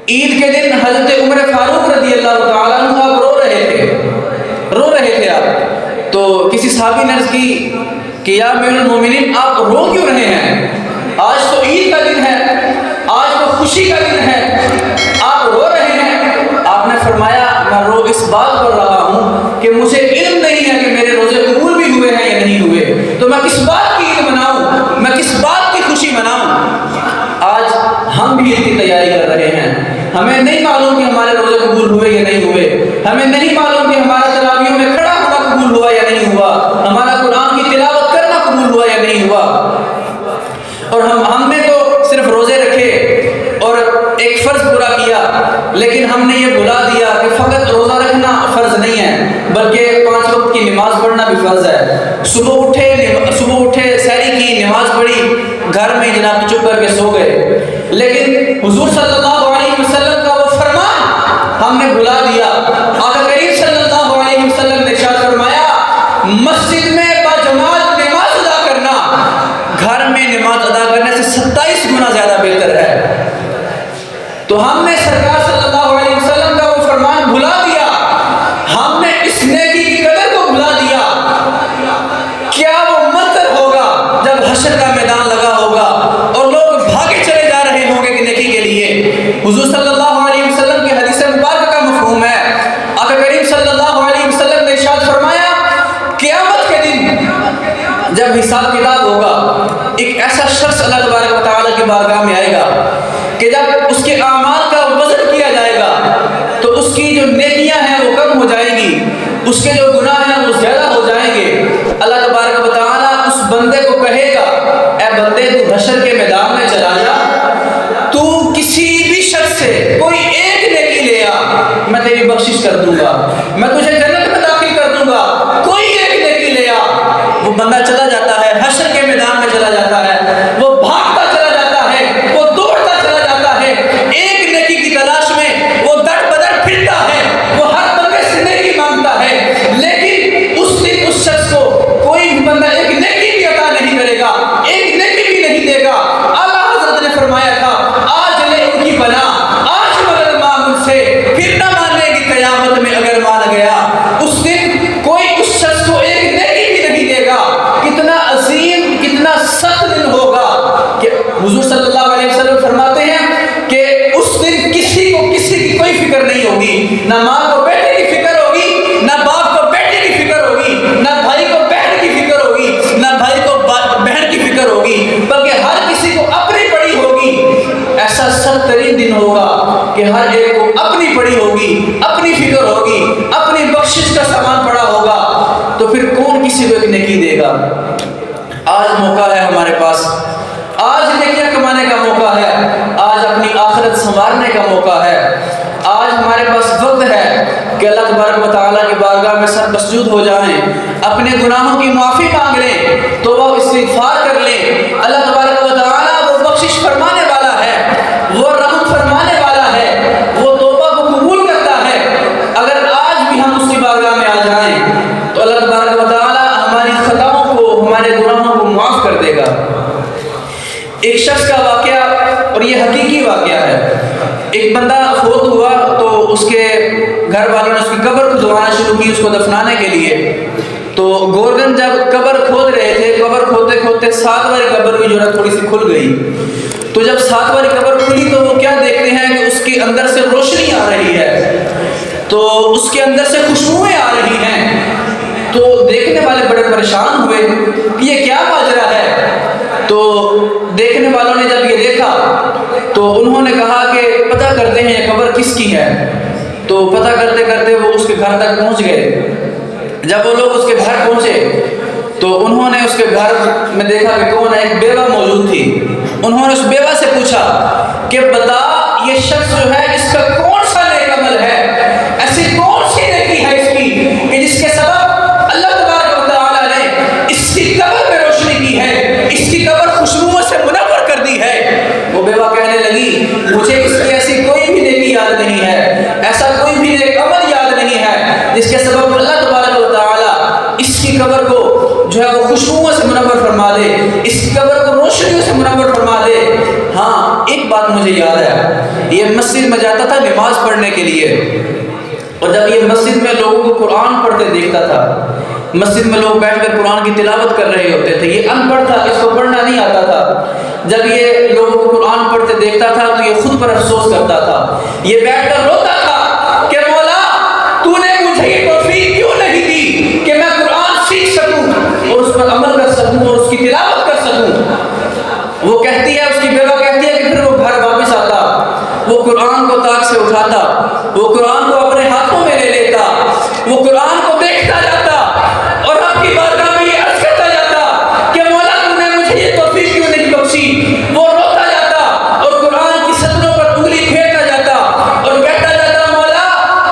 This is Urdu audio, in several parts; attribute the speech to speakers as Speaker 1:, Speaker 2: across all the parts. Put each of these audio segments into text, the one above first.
Speaker 1: عید کے دن حضرت عمر فاروق رضی اللہ تعالیٰ عنہ آپ رو رہے تھے آپ. تو کسی صحابی نے عرض کی کہ یا امیر المومنین آپ رو کیوں رہے ہیں؟ آج تو عید کا دن ہے, آج تو خوشی کا دن ہے, آپ رو رہے ہیں. آپ نے فرمایا میں رو اس بات پر رہا ہوں کہ مجھے علم نہیں ہے کہ میرے روزے قبول بھی ہوئے ہیں یا نہیں ہوئے, تو میں کس بات کی عید مناؤں, میں کس بات کی خوشی مناؤں. آج ہم بھی عید کی تیاری کر رہے ہیں, ہمیں نہیں معلوم کہ ہمارے روزے قبول ہوئے یا نہیں ہوئے, ہمیں نہیں معلوم کہ ہمارا تراویحوں میں کھڑا ہونا قبول ہوا یا نہیں ہوا, ہمارا قرآن کی تلاوت کرنا قبول ہوا یا نہیں ہوا. اور ہم نے تو صرف روزے رکھے اور ایک فرض پورا کیا, لیکن ہم نے یہ بھلا دیا کہ فقط روزہ رکھنا فرض نہیں ہے بلکہ 5 وقت کی نماز پڑھنا بھی فرض ہے. صبح اٹھے سحری کی نماز پڑھی, گھر میں جناب چپ کر کے سو گئے, لیکن حضور صلی اللہ علیہ وسلم کا وہ فرمان ہم نے بھلا دیا. آقا کریم صلی اللہ علیہ وسلم نے ارشاد فرمایا مسجد میں باجماعت نماز ادا کرنا گھر میں نماز ادا کرنے سے 27 گنا زیادہ بہتر ہے. تو ہم نے سرکار صلی اللہ علیہ وسلم کا وہ فرمان بھلا دیا, ہم نے اس نیکی کی قدر کو بھلا دیا. کیا وہ منظر ہوگا جب حشر کا میدان لگا ہوگا اور لوگ بھاگے چلے جا رہے ہوں گے کہ نیکی کے لیے. حضور صلی اللہ علیہ وسلم کی حدیث مبارکہ کا مفہوم ہے, آقا کریم صلی اللہ علیہ وسلم نے ارشاد فرمایا قیامت کے دن جب حساب کتاب ہوگا ایک ایسا شخص اللہ تبارک و تعالیٰ کی بارگاہ میں آئے گا کہ جب اس کے اعمال کا وزن کیا جائے گا تو اس کی جو نیکیاں ہیں وہ کم ہو جائیں گی, اس کے جو گناہ ہیں وہ زیادہ ہو جائیں گے. اللہ تبارک و تعالیٰ اس بندے کو کہے گا اے بندے تو حشر کے میدان میں چلا جا, تو کسی بھی شخص سے کوئی ایک نیکی لے آ, میں تیری بخشش کر دوں گا, میں تجھے جنت میں داخل کر دوں گا. کوئی ایک نیکی لے آ. وہ بندہ چلا جاتا ہے, حشر کے میدان میں چلا جاتا ہے, وہ بھاگتا چلا جاتا ہے, وہ دوڑتا چلا جاتا ہے, ایک نیکی کی تلاش میں وہ دڑ بدڑ پھرتا ہے, وہ ہر بندے سے نیکی مانگتا ہے, لیکن اس دن اس شخص کو کوئی بھی بندہ ایک نیکی بھی عطا نہیں کرے گا, ایک نیکی بھی نہیں دے گا. اعلیٰ حضرت نے فرمایا تھا آج لے ان کی پناہ, آج مدد مانگ ان سے, پھر نہ ماننے کی قیامت میں اگر مان گیا. اس دن کوئی اس شخص کو ایک نیکی بھی نہیں دے گا. کتنا عظیم, کتنا سخت دن ہوگا کہ حضور صلی اللہ علیہ وسلم فرماتے ہیں کہ اس دن کسی کو کسی کی کوئی فکر نہیں ہوگی, نہ ماں کو بیٹے کی فکر ہوگی, نہ باپ کو بیٹے کی فکر ہوگی, نہ بھائی کو بہن کی فکر ہوگی, نہ بھائی کو بہن کی فکر ہوگی, بلکہ ہر کسی کو اپنی پڑی ہوگی. ایسا سخت ترین دن ہوگا کہ ہر ایک کو اپنی پڑی ہوگی, اپنی فکر ہوگی, اپنی بخشش کا سامان پڑا ہوگا. تو پھر کون کسی کو ایک نیکی دے گا؟ آج موقع ہے ہمارے پاس, آج نیکیاں کمانے کا موقع ہے, آج اپنی آخرت سنوارنے کا موقع ہے. آج ہمارے پاس وقت ہے کہ اللہ تبارک و تعالیٰ کی بارگاہ میں سر مسجود ہو جائیں, اپنے گناہوں کی معافی مانگ لیں, توبہ و استغفار کر لیں. اللہ تبارک و تعالیٰ وہ بخشش فرمانے والا ہے, وہ رحم فرمانے والا ہے, وہ توبہ کو قبول کرتا ہے. اگر آج بھی ہم اس کی بارگاہ میں آ جائیں تو اللہ تبارک و تعالیٰ ہماری خطاؤں کو, ہمارے گناہوں کو معاف کر دے گا. ایک شخص کا واقعہ, اور یہ حقیقی واقعہ ہے. ایک بندہ فوت ہوا تو اس کے گھر والوں نے اس کی قبر کو دھوانا شروع کی اس کو دفنانے کے لیے. تو گورگن جب قبر کھود رہے تھے, قبر کھودتے کھودتے 7 والی قبر بھی جو ہے تھوڑی سی کھل گئی. تو جب 7 والی قبر کھلی تو وہ کیا دیکھتے ہیں کہ اس کے اندر سے روشنی آ رہی ہے, تو اس کے اندر سے خوشبوئیں آ رہی ہیں. تو دیکھنے والے بڑے پریشان ہوئے کہ یہ کیا ماجرا ہے. تو دیکھنے والوں نے جب یہ دیکھا تو انہوں نے کہا کہ پتہ کرتے ہیں یہ قبر کس کی ہے. تو پتہ کرتے کرتے وہ اس کے گھر تک پہنچ گئے. جب وہ لوگ اس کے گھر پہنچے تو انہوں نے اس کے گھر میں دیکھا کہ کون ہے, ایک بیوہ موجود تھی. انہوں نے اس بیوہ سے پوچھا کہ بتا یہ شخص جو ہے اس کا کون سا نیک عمل ہے, ایسی کون سی نیکی ہے اس کی کہ جس کے سبب اللہ تبارک و تعالیٰ نے اس کی قبر میں روشنی کی ہے, اس کی قبر خوشبوؤں سے منور کر دی ہے. وہ بیوہ کہنے لگی مجھے اس کی ایسی کوئی بھی نیکی یاد نہیں ہے, ایسا کوئی بھی نیک عمل یاد نہیں ہے جس کے سبب اللہ تبارک و تعالیٰ اس کی قبر کو جو ہے وہ خوشبوؤں سے منور فرما دے, اس کی قبر کو روشنیوں سے منور فرما دے. ہاں ایک ایک بات مجھے یاد ہے، یہ مسجد میں جاتا تھا نماز پڑھنے کے لیے، اور جب یہ مسجد میں لوگوں کو قرآن پڑھتے دیکھتا تھا، مسجد میں لوگ بیٹھ کر قرآن کی تلاوت کر رہے ہوتے تھے، یہ ان پڑھ تھا، اس کو پڑھنا نہیں آتا تھا، جب یہ لوگوں کو قرآن پڑھتے دیکھتا تھا تو یہ خود پر افسوس کرتا تھا، یہ بیٹھ کر روتا تھا کہ مولا تو نے مجھے یہ توفیق کیوں نہیں دی کہ میں قرآن سیکھ سکوں اور اس پر عمل کر سکوں اور اس کی تلاوت کر سکوں۔ وہ کہتی ہے، اس کی بیوہ کہتی ہے کہ پھر وہ گھر واپس آتا، وہ قرآن کو طاق سے اٹھاتا، وہ قرآن کو اپنے ہاتھوں میں لے لیتا، وہ قرآن کو دیکھتا جاتا اور رب کی بارگاہ میں یہ عرض کرتا جاتا کہ مولا تو نے مجھے یہ توفیق کیوں نہیں بخشی۔ وہ روتا جاتا اور قرآن کی سطروں پر انگلی پھیرتا جاتا اور کہتا جاتا مولا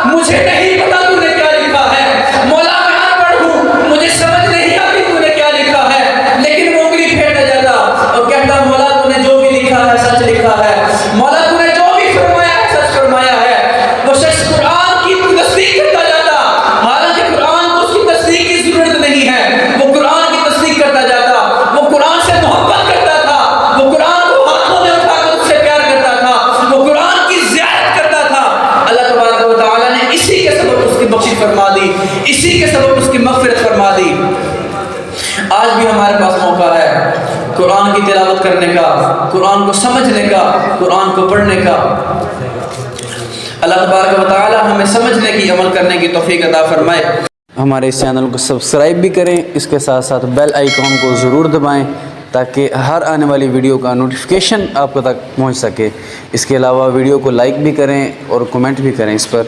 Speaker 1: مجھے نہیں پتا تو نے کیا لکھا ہے، مولا میں ان پڑھ ہوں، مجھے سمجھ نہیں آتی تو نے کیا لکھا ہے، لیکن وہ انگلی پھیرتا جاتا اور کہتا مولا تو نے جو بھی لکھا ہے سچ لکھا ہے، مولا تو نے جو بھی فرمایا ہے سچ فرمایا ہے۔ وہ شخص قرآن کی تصدیق کرتا جاتا، حالانکہ قرآن کو اس کی تصدیق کی ضرورت نہیں ہے، وہ قرآن کی تصدیق کرتا جاتا، وہ قرآن سے محبت کرتا تھا، وہ قرآن کو ہاتھوں میں اٹھا کر اس سے پیار کرتا تھا، وہ قرآن کی زیارت کرتا تھا۔ اللہ تبارک و تعالیٰ نے اسی کے سبب اس کی بخشش فرما دی، اسی کے سبب اس کی مغفرت فرما دی۔ آج بھی ہمارے پاس موقع ہے قرآن کی تلاوت کرنے کا، قرآن کو سمجھنے کا، قرآن کو پڑھنے کا۔ اللہ تبارک و تعالی ہمیں سمجھنے کی، عمل کرنے کی توفیق عطا فرمائے۔
Speaker 2: ہمارے اس چینل کو سبسکرائب بھی کریں، اس کے ساتھ ساتھ بیل آئیکن کو ضرور دبائیں تاکہ ہر آنے والی ویڈیو کا نوٹیفیکیشن آپ کو تک پہنچ سکے۔ اس کے علاوہ ویڈیو کو لائک بھی کریں اور کمنٹ بھی کریں اس پر۔